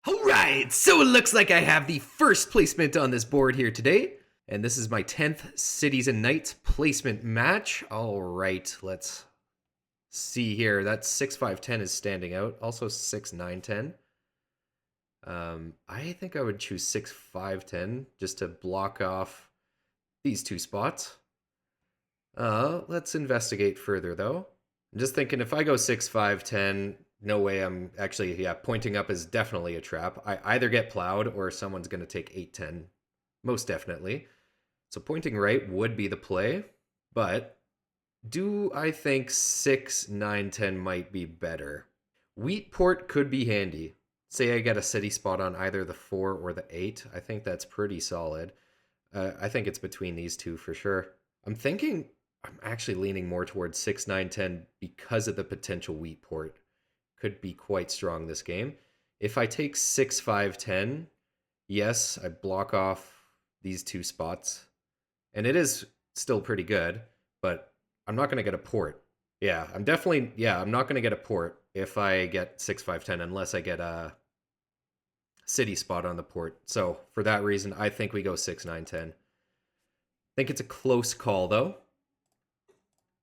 Alright, so it looks like I have the first placement on this board here today. And this is my 10th Cities and Knights placement match. Alright, let's see here. That 6-5-10 is standing out. Also 6-9-10. I think I would choose 6-5-10 just to block off these two spots. Let's investigate further though. I'm just thinking if I go 6-5-10, no way I'm actually, yeah, pointing up is definitely a trap. I either get plowed or someone's going to take 8-10. Most definitely. So pointing right would be the play, but do I think 6-9-10 might be better? Wheat port could be handy. Say I get a city spot on either the 4 or the 8. I think that's pretty solid. I think it's between these two for sure. I'm actually leaning more towards 6-9-10 because of the potential wheat port. Could be quite strong this game. If I take 6-5-10, yes, I block off these two spots. And it is still pretty good, but I'm not going to get a port. Yeah, I'm not going to get a port if I get 6-5-10 unless I get a city spot on the port. So for that reason, I think we go 6-9-10. I think it's a close call, though.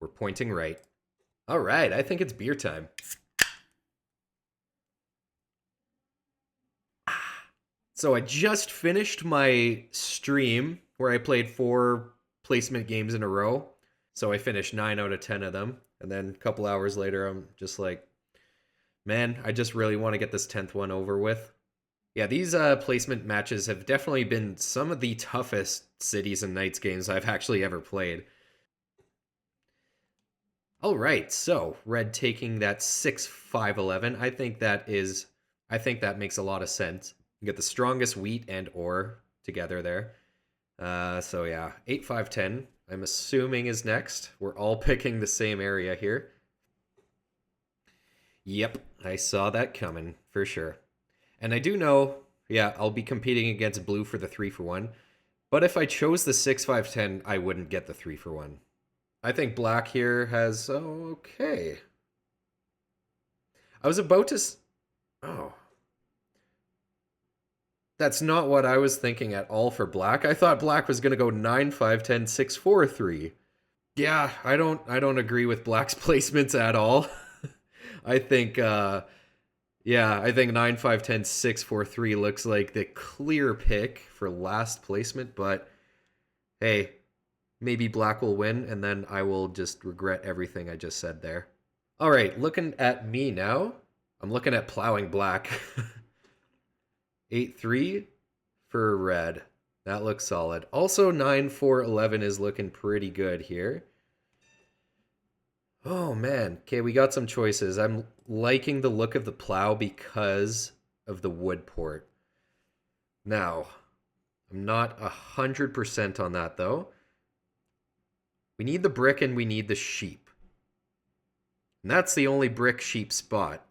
We're pointing right. All right, I think it's beer time. So I just finished my stream where I played 4 placement games in a row. So I finished 9 out of 10 of them. And then a couple hours later, I'm just like, man, I just really want to get this 10th one over with. Yeah, these placement matches have definitely been some of the toughest Cities and Knights games I've actually ever played. All right, so red taking that 6-5-11. I think that makes a lot of sense. You get the strongest wheat and ore together there. So yeah, 8-5-10, I'm assuming is next. We're all picking the same area here. Yep, I saw that coming, for sure. And I do know, yeah, I'll be competing against blue for the 3-for-1. But if I chose the 6-5-10, I wouldn't get the 3-for-1. I think black here has... okay. I was about to... Oh. That's not what I was thinking at all for black. I thought black was going to go 9-5-10, 6-4-3. Yeah, I don't agree with black's placements at all. I think... yeah, I think 9-5-10, 6-4-3 looks like the clear pick for last placement, but hey, maybe black will win, and then I will just regret everything I just said there. All right, looking at me now, I'm looking at plowing black. 8-3 for red. That looks solid. Also, 9-4-11 is looking pretty good here. Oh, man. Okay, we got some choices. I'm liking the look of the plow because of the wood port. Now, I'm not 100% on that, though. We need the brick and we need the sheep. And that's the only brick sheep spot.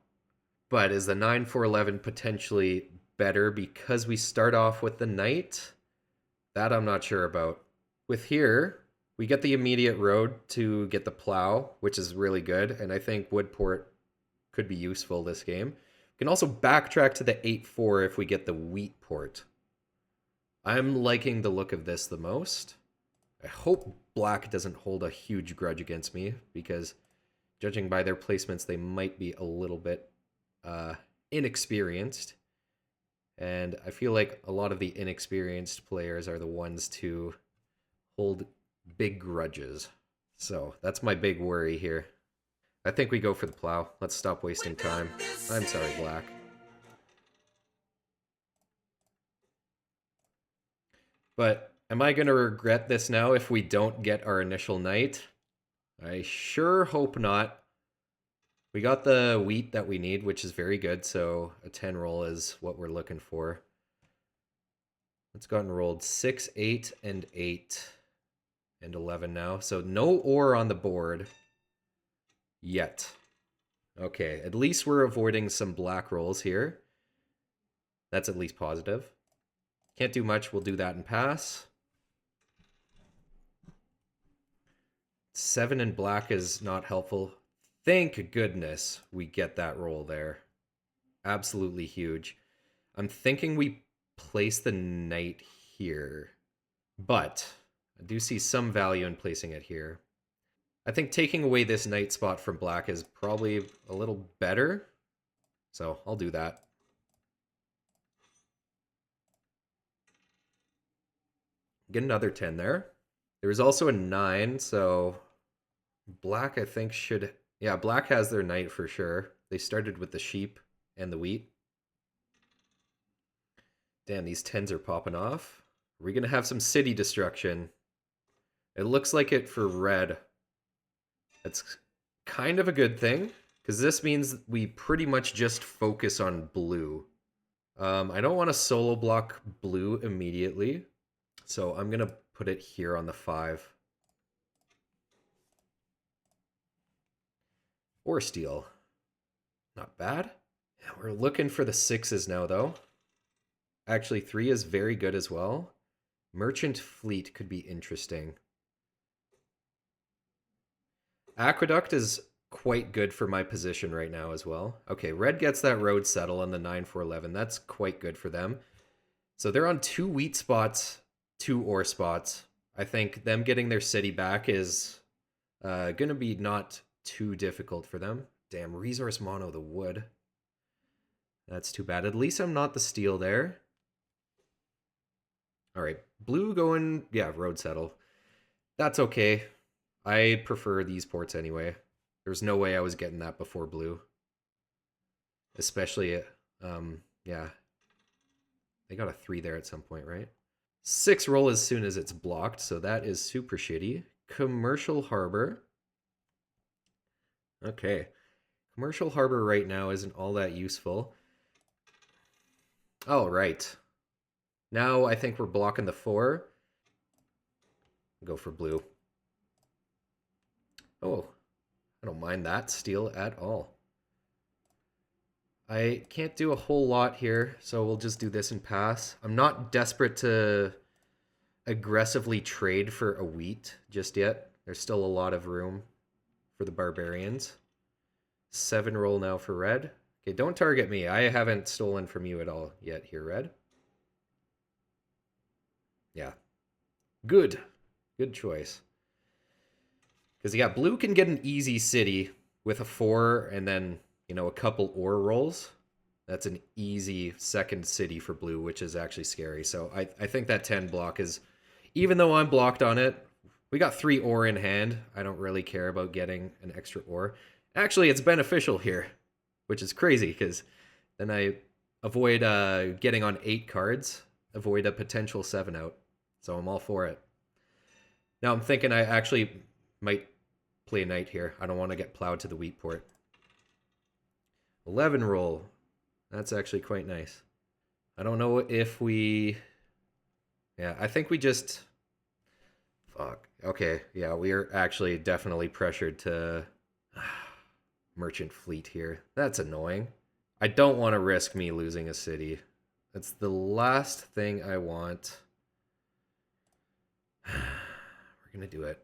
But is the 9-4-11 potentially better because we start off with the knight? That I'm not sure about. With here, we get the immediate road to get the plow, which is really good. And I think woodport could be useful this game. We can also backtrack to the 8-4 if we get the wheat port. I'm liking the look of this the most. I hope black doesn't hold a huge grudge against me, because judging by their placements, they might be a little bit inexperienced. And I feel like a lot of the inexperienced players are the ones to hold big grudges. So that's my big worry here. I think we go for the plow. Let's stop wasting time. I'm sorry, black. But am I going to regret this now if we don't get our initial knight? I sure hope not. We got the wheat that we need, which is very good, so a 10 roll is what we're looking for. It's gotten rolled 6, 8, and 8, and 11 now. So no ore on the board yet. Okay, at least we're avoiding some black rolls here. That's at least positive. Can't do much, we'll do that and pass. 7 in black is not helpful. Thank goodness we get that roll there. Absolutely huge. I'm thinking we place the knight here, but I do see some value in placing it here. I think taking away this knight spot from black is probably a little better, so I'll do that. Get another 10 there. There was also a 9, so black, I think, should... Yeah, black has their knight for sure. They started with the sheep and the wheat. Damn, these 10s are popping off. Are we going to have some city destruction? It looks like it for red. That's kind of a good thing, because this means we pretty much just focus on blue. I don't want to solo block blue immediately, so I'm going to put it here on the 5. Or steel. Not bad. Yeah, we're looking for the 6s now, though. Actually, 3 is very good as well. Merchant fleet could be interesting. Aqueduct is quite good for my position right now as well. Okay, red gets that road settle on the 9-4-11. That's quite good for them. So they're on 2 wheat spots, 2 ore spots. I think them getting their city back is going to be not too difficult for them. Damn, resource mono the wood. That's too bad. At least I'm not the steel there. All right, blue going, yeah, road settle. That's okay. I prefer these ports anyway. There's no way I was getting that before blue. Especially, yeah. They got a 3 there at some point, right? 6 roll as soon as it's blocked, so that is super shitty. Commercial harbor. Okay. Commercial harbor right now isn't all that useful. Oh, right. Now I think we're blocking the 4. Go for blue. Oh, I don't mind that steel at all. I can't do a whole lot here, so we'll just do this and pass. I'm not desperate to aggressively trade for a wheat just yet. There's still a lot of room for the barbarians. 7 roll now for red. Okay, don't target me. I haven't stolen from you at all yet here, red. Yeah. Good. Good choice. Because, yeah, blue can get an easy city with a 4 and then, you know, a couple ore rolls. That's an easy second city for blue, which is actually scary. So I think that 10 block is, even though I'm blocked on it, we got 3 ore in hand. I don't really care about getting an extra ore. Actually, it's beneficial here, which is crazy because then I avoid getting on 8 cards, avoid a potential 7 out. So I'm all for it. Now I'm thinking I actually might play a knight here. I don't want to get plowed to the wheat port. 11 roll. That's actually quite nice. I don't know if we... Yeah, I think we just... Fuck. Okay, yeah, we are actually definitely pressured to... Merchant fleet here. That's annoying. I don't want to risk me losing a city. That's the last thing I want. We're gonna do it.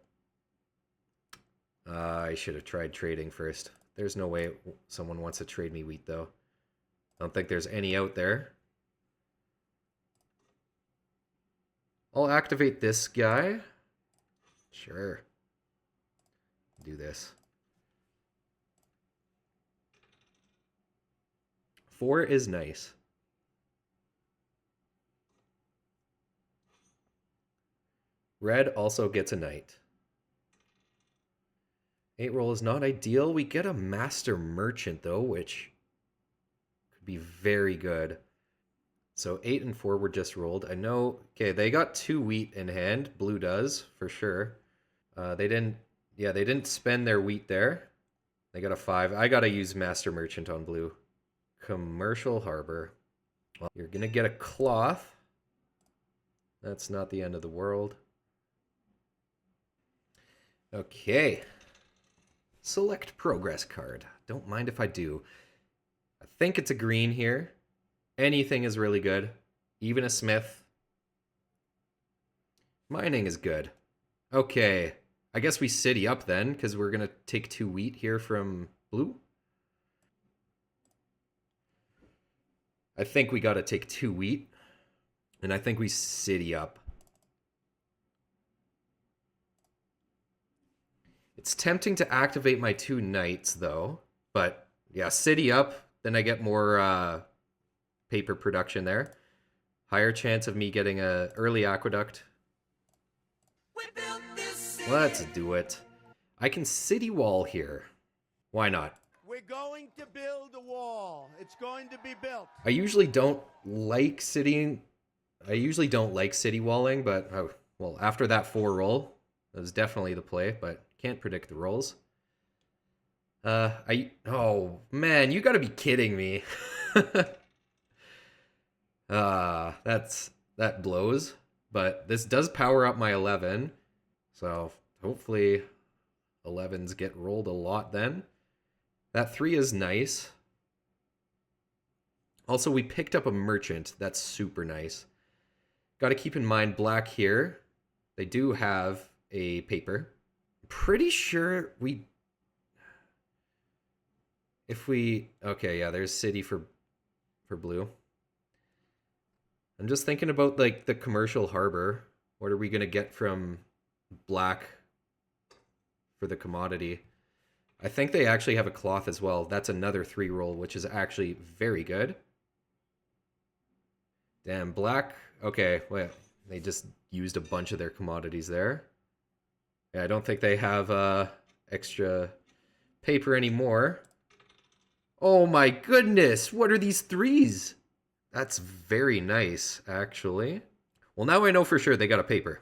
I should have tried trading first. There's no way someone wants to trade me wheat, though. I don't think there's any out there. I'll activate this guy. Sure. Do this. 4 is nice. Red also gets a knight. 8 roll is not ideal. We get a master merchant, though, which could be very good. So 8 and 4 were just rolled. I know... Okay, they got 2 wheat in hand. Blue does, for sure. They didn't... Yeah, they didn't spend their wheat there. They got a 5. I gotta use master merchant on blue. Commercial harbor. Well, you're gonna get a cloth. That's not the end of the world. Okay. Select progress card. Don't mind if I do. I think it's a green here. Anything is really good. Even a smith. Mining is good. Okay. I guess we city up then, because we're going to take 2 wheat here from blue. I think we got to take 2 wheat. And I think we city up. It's tempting to activate my 2 knights, though. But, yeah, city up. Then I get more paper production there. Higher chance of me getting a early aqueduct. Let's do it. I can city wall here. Why not? We're going to build a wall. It's going to be built. I usually don't like citying. I usually don't like city walling, but well, after that 4 roll, that was definitely the play, but can't predict the rolls. Oh man, you gotta be kidding me. That blows. But this does power up my 11. So hopefully 11s get rolled a lot then. That 3 is nice. Also, we picked up a merchant. That's super nice. Got to keep in mind black here. They do have a paper. Pretty sure we... Okay, yeah, there's city for blue. I'm just thinking about, like, the commercial harbor. What are we going to get from black for the commodity? I think they actually have a cloth as well. That's another 3 roll, which is actually very good. Damn, black... Okay, wait. They just used a bunch of their commodities there. Yeah, I don't think they have extra paper anymore. Oh my goodness! What are these 3s? That's very nice, actually. Well, now I know for sure they got a paper.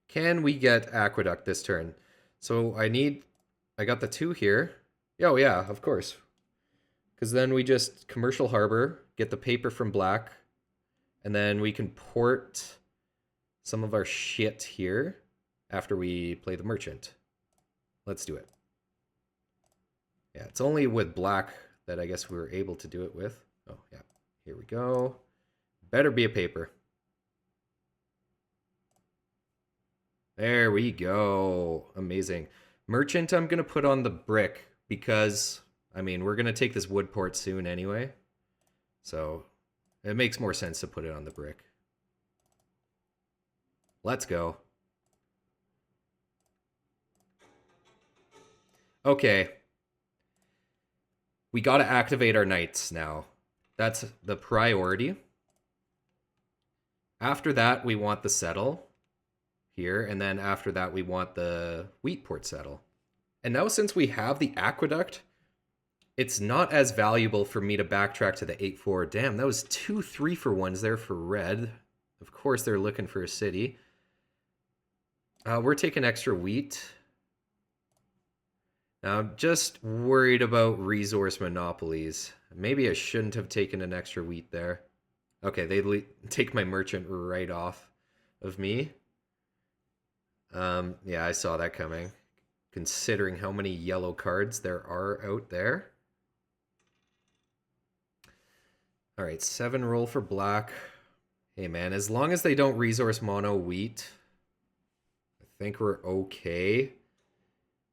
Can we get aqueduct this turn? So I got the 2 here. Oh yeah, of course. Because then we just commercial harbor, get the paper from black, and then we can port some of our shit here after we play the merchant. Let's do it. Yeah, it's only with black that I guess we were able to do it with. Oh, yeah. Here we go. Better be a paper. There we go. Amazing. Merchant I'm going to put on the brick because, I mean, we're going to take this wood port soon anyway. So it makes more sense to put it on the brick. Let's go. Okay. We got to activate our knights now. That's the priority. After that, we want the settle here. And then after that, we want the wheat port settle. And now since we have the aqueduct, it's not as valuable for me to backtrack to the 8-4. Damn, that was 2 3-for-1s there for red. Of course, they're looking for a city. We're taking extra wheat. Now, I'm just worried about resource monopolies. Maybe I shouldn't have taken an extra wheat there. Okay, they take my merchant right off of me. Yeah, I saw that coming. Considering how many yellow cards there are out there. All right, 7 roll for black. Hey, man, as long as they don't resource mono wheat, I think we're okay.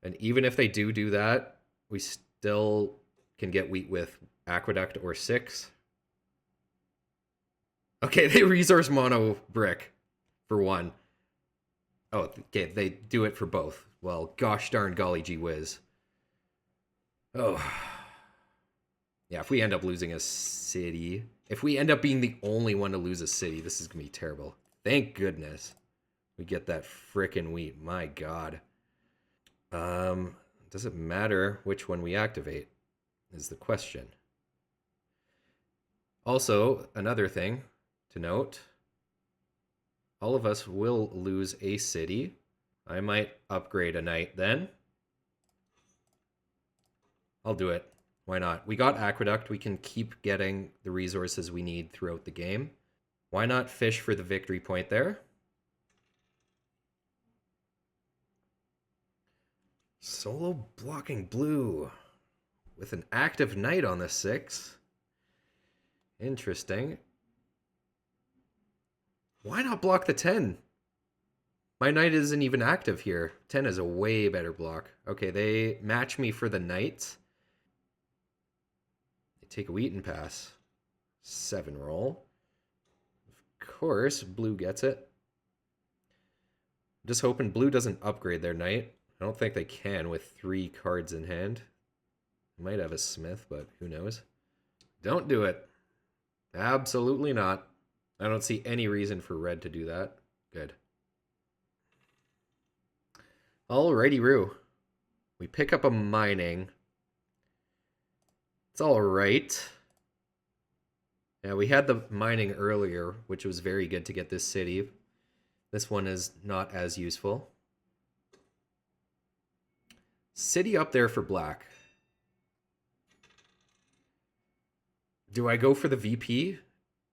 And even if they do that, we still can get wheat with aqueduct or 6. Okay, they resource mono brick for 1. Oh, okay, they do it for both. Well, gosh darn golly gee whiz. Oh. Yeah, if we end up losing a city, if we end up being the only one to lose a city, this is going to be terrible. Thank goodness we get that frickin' wheat. My God. Does it matter which one we activate is the question. Also, another thing to note, all of us will lose a city. I might upgrade a knight then. I'll do it. Why not? We got aqueduct. We can keep getting the resources we need throughout the game. Why not fish for the victory point there? Solo blocking blue with an active knight on the 6. Interesting. Why not block the 10? My knight isn't even active here. 10 is a way better block. Okay, they match me for the knight. They take a wheat and pass. 7 roll. Of course, blue gets it. Just hoping blue doesn't upgrade their knight. I don't think they can with 3 cards in hand. Might have a smith, but who knows. Don't do it. Absolutely not. I don't see any reason for red to do that. Good. Alrighty-roo. We pick up a mining. It's alright. Yeah, we had the mining earlier, which was very good to get this city. This one is not as useful. City up there for black. Do I go for the VP?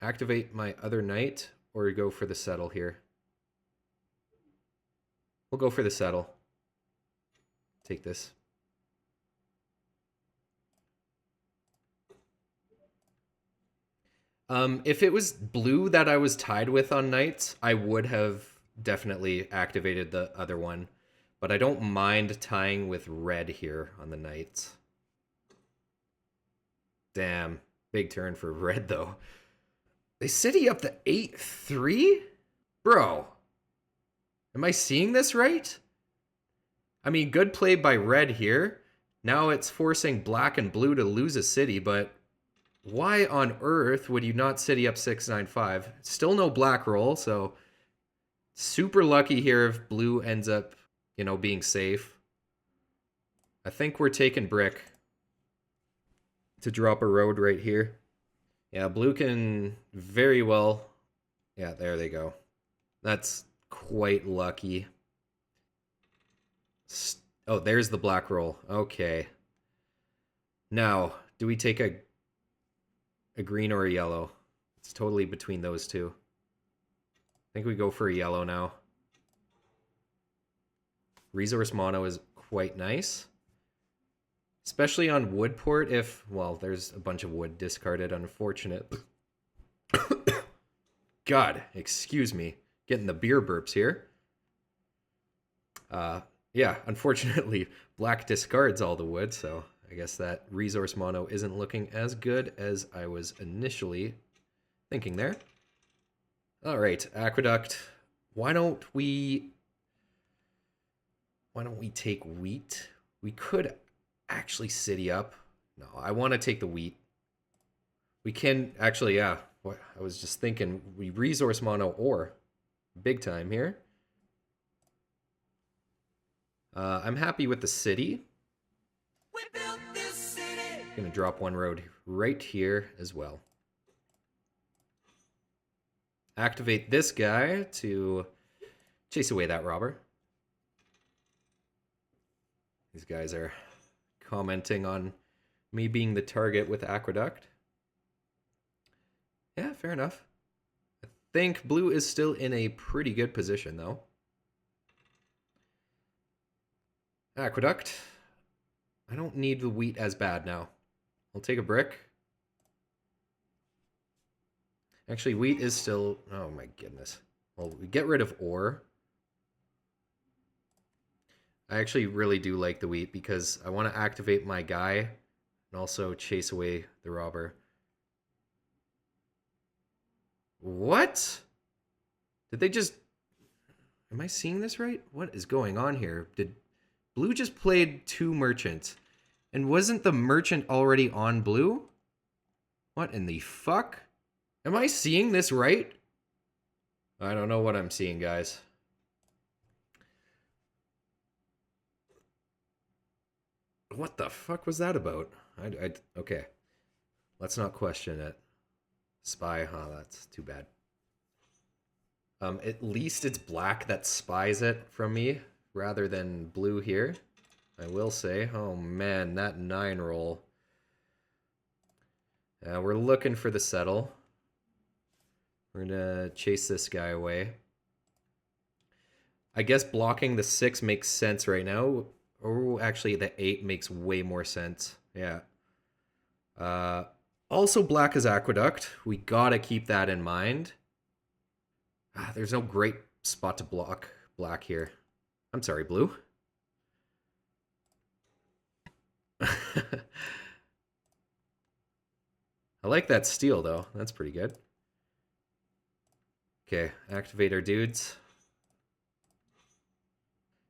Activate my other knight? Or go for the settle here? We'll go for the settle. Take this. If it was blue that I was tied with on knights, I would have definitely activated the other one. But I don't mind tying with red here on the knights. Damn. Big turn for red, though. They city up the 8-3? Bro. Am I seeing this right? I mean, good play by red here. Now it's forcing black and blue to lose a city, but why on earth would you not city up 6-9-5? Still no black roll, so super lucky here if blue ends up, you know, being safe. I think we're taking brick to drop a road right here. Yeah, blue can very well... Yeah, there they go. That's quite lucky. Oh, there's the black roll. Okay. Now, do we take a green or a yellow? It's totally between those two. I think we go for a yellow now. Resource mono is quite nice. Especially on woodport if, well, there's a bunch of wood discarded, unfortunate. God, excuse me. Getting the beer burps here. Yeah, unfortunately, black discards all the wood, so I guess that resource mono isn't looking as good as I was initially thinking there. All right, aqueduct. Why don't we take wheat? We could actually city up. No, I want to take the wheat. We can actually, yeah. I was just thinking we resource mono ore. Big time here. I'm happy with the city. We built this city. Gonna drop one road right here as well. Activate this guy to chase away that robber. These guys are commenting on me being the target with aqueduct. Yeah, fair enough. I think blue is still in a pretty good position though. Aqueduct. I don't need the wheat as bad now. I'll take a brick. Actually, wheat is still... Oh my goodness. Well, we get rid of ore. I actually really do like the wheat because I want to activate my guy and also chase away the robber. What? Did they just... Am I seeing this right? What is going on here? Did blue just played 2 merchants? And wasn't the merchant already on blue? What in the fuck? Am I seeing this right? I don't know what I'm seeing, guys. What the fuck was that about? Okay. Let's not question it. Spy, huh? That's too bad. At least it's black that spies it from me rather than blue here. I will say. Oh man, that 9 roll. We're looking for the settle. We're gonna chase this guy away. I guess blocking the 6 makes sense right now. Oh, actually, the 8 makes way more sense. Yeah. Also, black is aqueduct. We gotta keep that in mind. There's no great spot to block black here. I'm sorry, blue. I like that steel, though. That's pretty good. Okay, activate our dudes.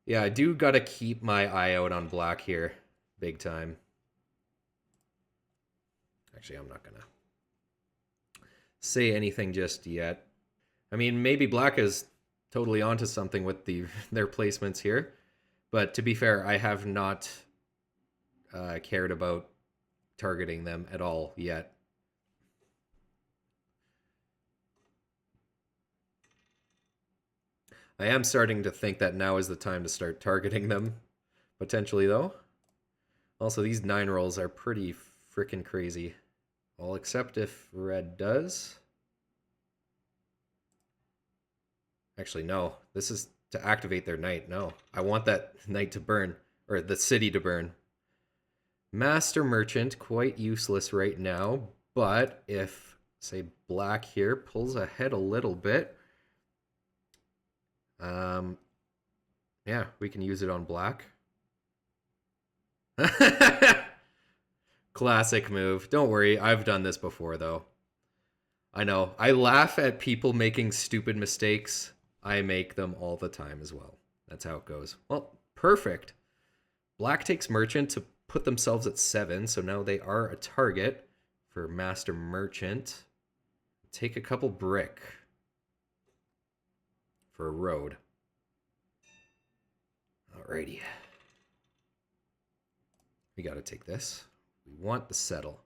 Yeah, I do gotta keep my eye out on black here. Big time. Actually, I'm not gonna say anything just yet. I mean, maybe black is totally onto something with their placements here. But to be fair, I have not cared about targeting them at all yet. I am starting to think that now is the time to start targeting them, potentially, though. Also, these 9 rolls are pretty freaking crazy. Well, except if red does. Actually, no. This is to activate their knight. No, I want that knight to burn, or the city to burn. Master Merchant, quite useless right now, but if, say, black here pulls ahead a little bit, yeah, we can use it on black. Classic move. Don't worry, I've done this before, though. I know. I laugh at people making stupid mistakes. I make them all the time as well. That's how it goes. Well, perfect. Black takes Merchant to put themselves at 7, so now they are a target for Master Merchant. Take a couple brick for a road. Alrighty. We gotta take this. We want the settle.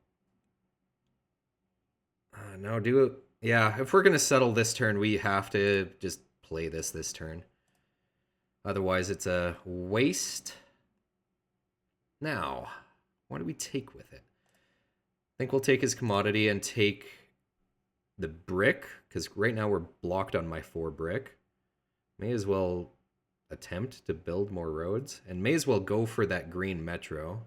Now do it. Yeah, if we're gonna settle this turn, we have to just play this turn. Otherwise, it's a waste. Now, what do we take with it? I think we'll take his commodity and take the brick, because right now we're blocked on my 4 brick. May as well attempt to build more roads, and may as well go for that green metro.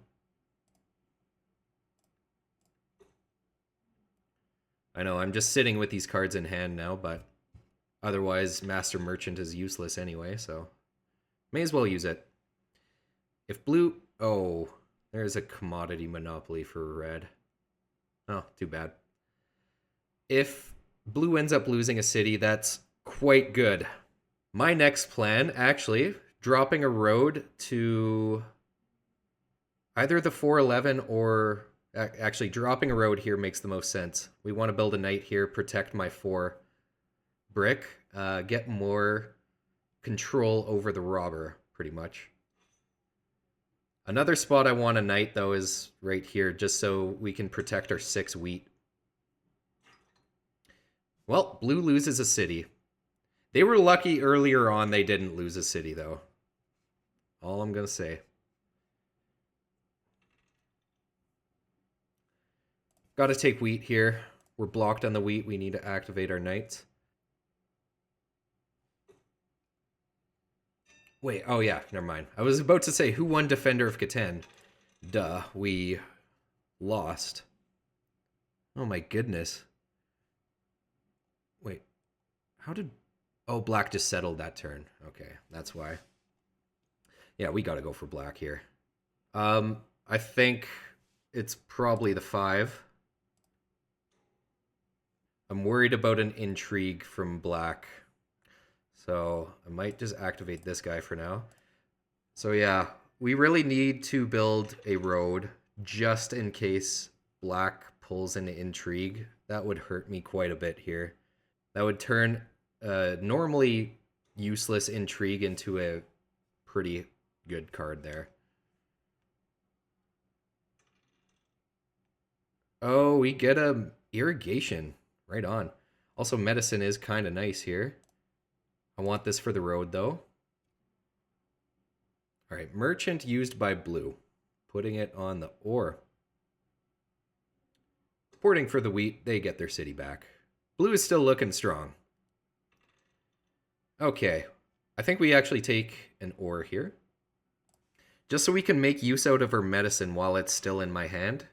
I know, I'm just sitting with these cards in hand now, but otherwise Master Merchant is useless anyway, so may as well use it. If blue... Oh, there's a commodity monopoly for red. Oh, too bad. If blue ends up losing a city, that's quite good. My next plan, actually, dropping a road to either the 411 or... Actually, dropping a road here makes the most sense. We want to build a knight here, protect my 4 brick, get more control over the robber, pretty much. Another spot I want a knight, though, is right here, just so we can protect our 6 wheat. Well, blue loses a city. They were lucky earlier on they didn't lose a city, though. All I'm going to say. Got to take wheat here. We're blocked on the wheat. We need to activate our knights. Wait, oh yeah, never mind. I was about to say, who won Defender of Catan? Duh, we lost. Oh my goodness. Wait, how did... Oh, black just settled that turn. Okay, that's why. Yeah, we gotta go for black here. I think it's probably the 5. I'm worried about an intrigue from black. So I might just activate this guy for now. So yeah, we really need to build a road just in case black pulls an intrigue. That would hurt me quite a bit here. That would turn a normally useless intrigue into a pretty good card there. Oh, we get a irrigation. Right on. Also, medicine is kind of nice here. I want this for the road, though. All right, merchant used by blue. Putting it on the ore. Porting for the wheat, they get their city back. Blue is still looking strong. Okay, I think we actually take an ore here. Just so we can make use out of our medicine while it's still in my hand.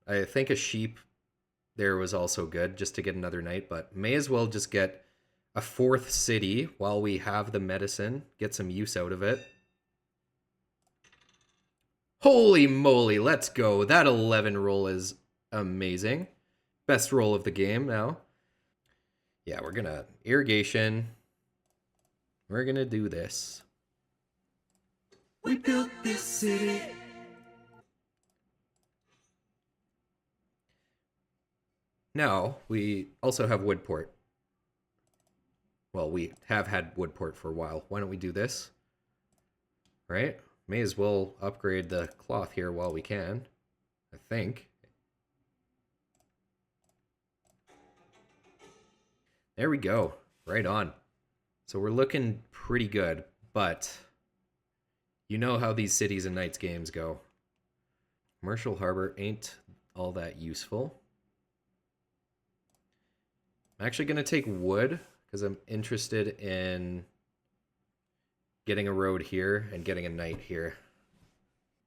I think a sheep there was also good, just to get another knight, but may as well just get a 4th city while we have the medicine. Get some use out of it. Holy moly, let's go. That 11 roll is amazing. best roll of the game now. Yeah, we're gonna irrigation. We're gonna do this. We built this city. Now, we also have Woodport. Well, we have had Woodport for a while. Why don't we do this? Right? May as well upgrade the cloth here while we can, I think. There we go. Right on. So we're looking pretty good, but you know how these cities and knights games go. Commercial Harbor ain't all that useful. I'm actually going to take wood because I'm interested in getting a road here and getting a knight here.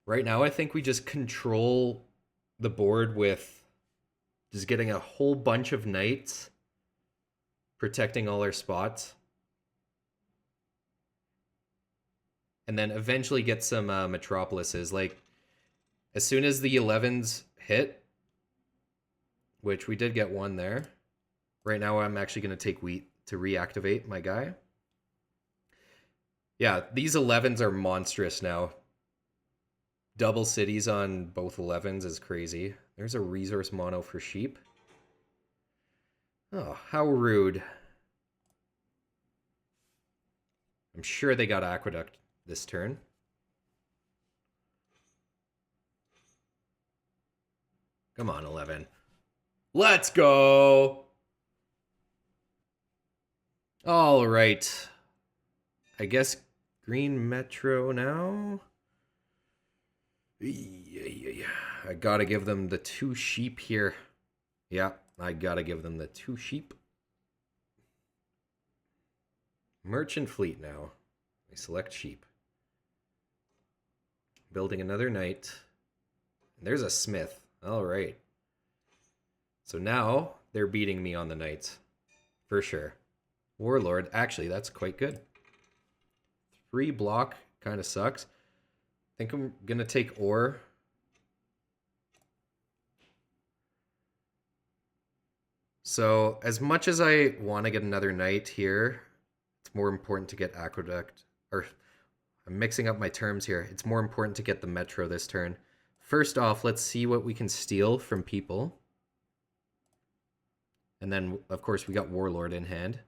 Right now, I think we just control the board with just getting a whole bunch of knights, protecting all our spots, and then eventually get some metropolises. Like, as soon as the 11s hit, which we did get one there, right now I'm actually going to take wheat to reactivate my guy. Yeah, these 11s are monstrous now. Double cities on both 11s is crazy. There's a resource mono for sheep. Oh, how rude. I'm sure they got aqueduct this turn. Come on, 11. Let's go! All right. I guess green metro now? Yeah. I gotta give them the 2 sheep here. Yeah, I gotta give them the 2 sheep. Merchant fleet now. I select sheep. Building another knight. There's a smith. All right. So now they're beating me on the knights. For sure. Warlord. Actually, that's quite good. 3 block kind of sucks. I think I'm going to take ore. So as much as I want to get another knight here, it's more important to get aqueduct. Or I'm mixing up my terms here. It's more important to get the metro this turn. First off, let's see what we can steal from people. And then, of course, we got Warlord in hand,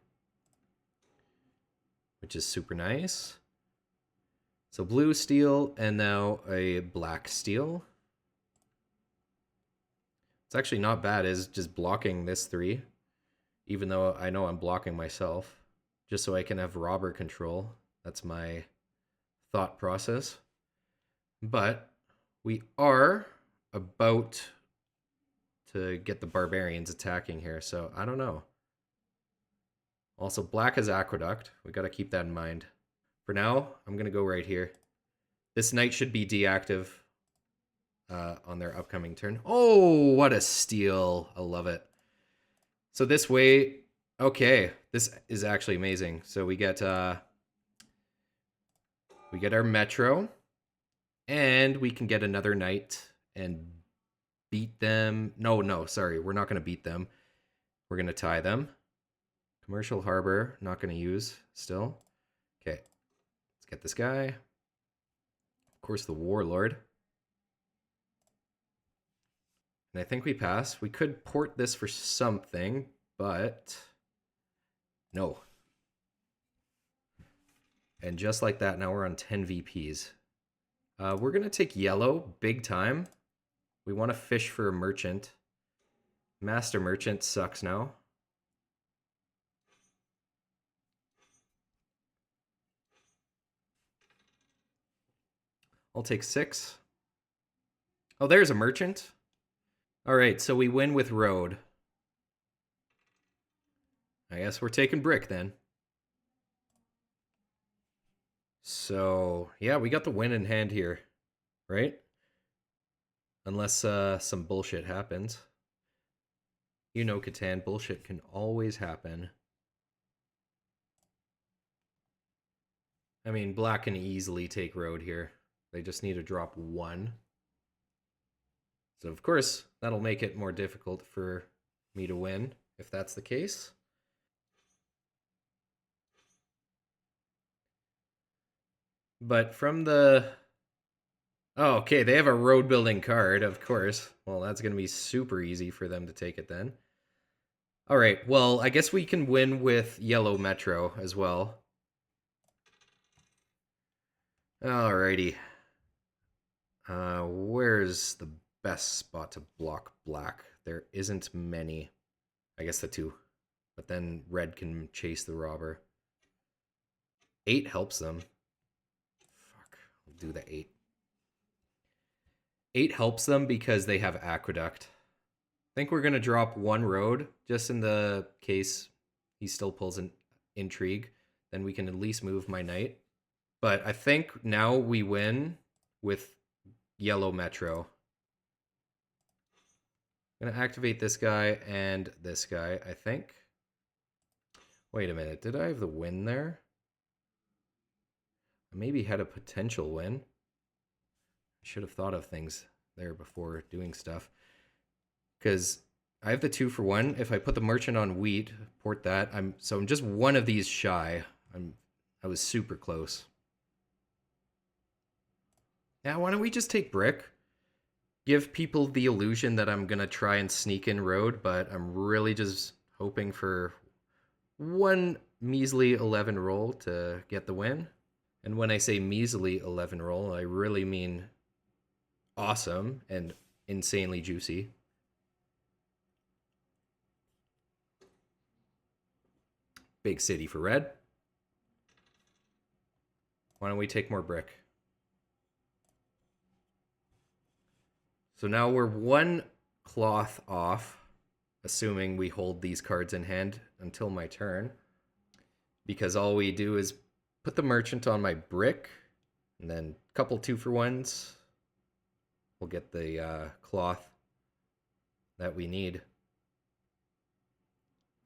which is super nice. So blue steel and now a black steel. It's actually not bad, is just blocking this 3, even though I know I'm blocking myself, just so I can have robber control. That's my thought process. But we are about to get the barbarians attacking here, so I don't know. Also, black has aqueduct. We got to keep that in mind. For now, I'm going to go right here. This knight should be deactive on their upcoming turn. Oh, what a steal. I love it. So this way, okay, this is actually amazing. So we get our metro, and we can get another knight and beat them. No, sorry, we're not going to beat them. We're going to tie them. Commercial Harbor, not going to use still. Okay, let's get this guy. Of course, the Warlord. And I think we pass. We could port this for something, but no. And just like that, now we're on 10 VPs. We're going to take yellow, big time. We want to fish for a merchant. Master Merchant sucks now. I'll take 6. Oh, there's a merchant. All right, so we win with road. I guess we're taking brick then. So, yeah, we got the win in hand here, right? Unless some bullshit happens. You know, Catan, bullshit can always happen. I mean, black can easily take road here. They just need to drop 1. So, of course, that'll make it more difficult for me to win, if that's the case. But from the... Oh, okay, they have a road building card, of course. Well, that's going to be super easy for them to take it then. All right, well, I guess we can win with yellow metro as well. Alrighty. Where's the best spot to block black? There isn't many. I guess the 2. But then red can chase the robber. 8 helps them. Fuck, I'll do the 8. 8 helps them because they have aqueduct. I think we're going to drop 1 road, just in the case he still pulls an intrigue. Then we can at least move my knight. But I think now we win with yellow metro. I'm going to activate this guy and this guy, I think. Wait a minute, did I have the win there? I maybe had a potential win. I should have thought of things there before doing stuff. Because I have the 2 for 1. If I put the merchant on wheat, port that. I'm just one of these shy. I was super close. Now, why don't we just take brick? Give people the illusion that I'm going to try and sneak in road, but I'm really just hoping for 1 measly 11 roll to get the win. And when I say measly 11 roll, I really mean awesome and insanely juicy. Big city for red. Why don't we take more brick? So now we're 1 cloth off, assuming we hold these cards in hand until my turn. Because all we do is put the merchant on my brick, and then a couple 2 for 1s. We'll get the cloth that we need.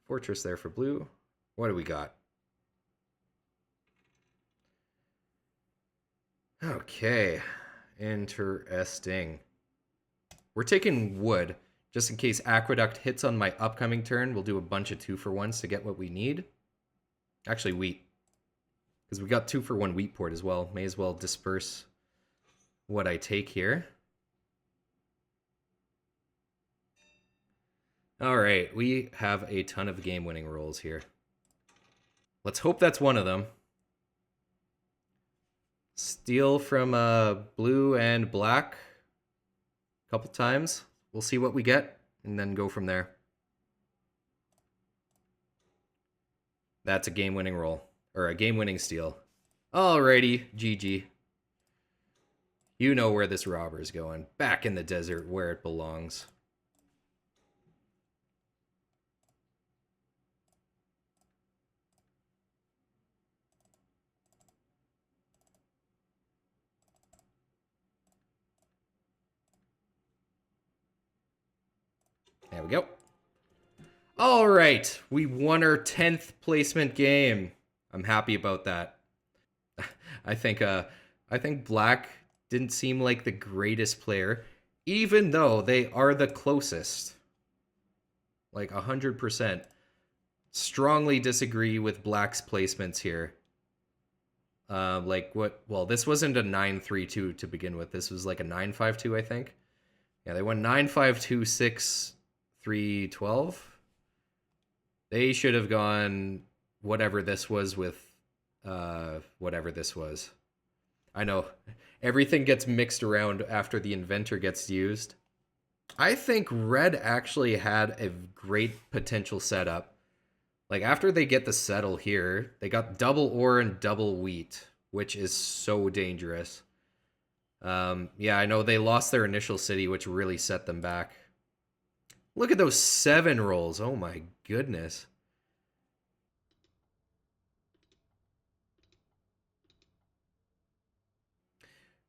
Fortress there for blue. What do we got? Okay, interesting. We're taking wood, just in case aqueduct hits on my upcoming turn. We'll do a bunch of 2 for 1s to get what we need. Actually, wheat. Because we got 2 for 1 wheat port as well. May as well disperse what I take here. Alright, we have a ton of game-winning rolls here. Let's hope that's one of them. Steal from blue and black a couple times. We'll see what we get, and then go from there. That's a game-winning roll. Or a game-winning steal. Alrighty, GG. You know where this robber is going. Back in the desert where it belongs. There we go. All right, we won our 10th placement game. I'm happy about that. I think Black didn't seem like the greatest player, even though they are the closest. Like 100%. Strongly disagree with Black's placements here. Like what? Well, this wasn't a 9-3-2 to begin with. This was like a 9-5-2, I think. Yeah, they won 9-5-2, 6-3-12. They should have gone whatever this was with whatever this was. I know everything gets mixed around after the inventor gets used. I think red actually had a great potential setup. Like after they get the settle here, they got double ore and double wheat, which is so dangerous. Yeah, I know they lost their initial city, which really set them back. Look at those 7 rolls. Oh my goodness.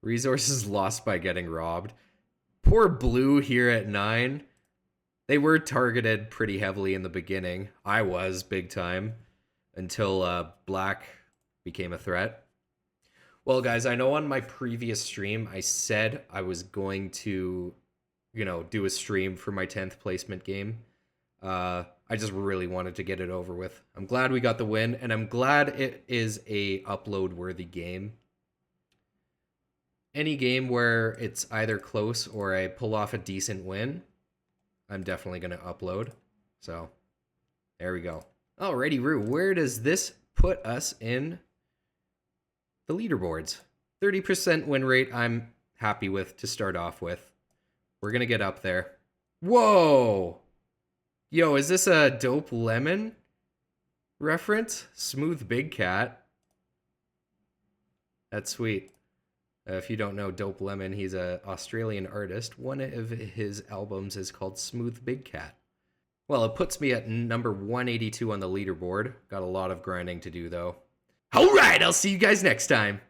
Resources lost by getting robbed. Poor blue here at 9. They were targeted pretty heavily in the beginning. I was big time until black became a threat. Well, guys, I know on my previous stream I said I was going to, do a stream for my 10th placement game. I just really wanted to get it over with. I'm glad we got the win, and I'm glad it is a upload-worthy game. Any game where it's either close or I pull off a decent win, I'm definitely going to upload. So, there we go. Alrighty, Rue, where does this put us in the leaderboards? 30% win rate I'm happy with to start off with. We're going to get up there. Whoa! Yo, is this a Dope Lemon reference? Smooth Big Cat. That's sweet. If you don't know Dope Lemon, he's an Australian artist. One of his albums is called Smooth Big Cat. Well, it puts me at number 182 on the leaderboard. Got a lot of grinding to do, though. Alright, I'll see you guys next time.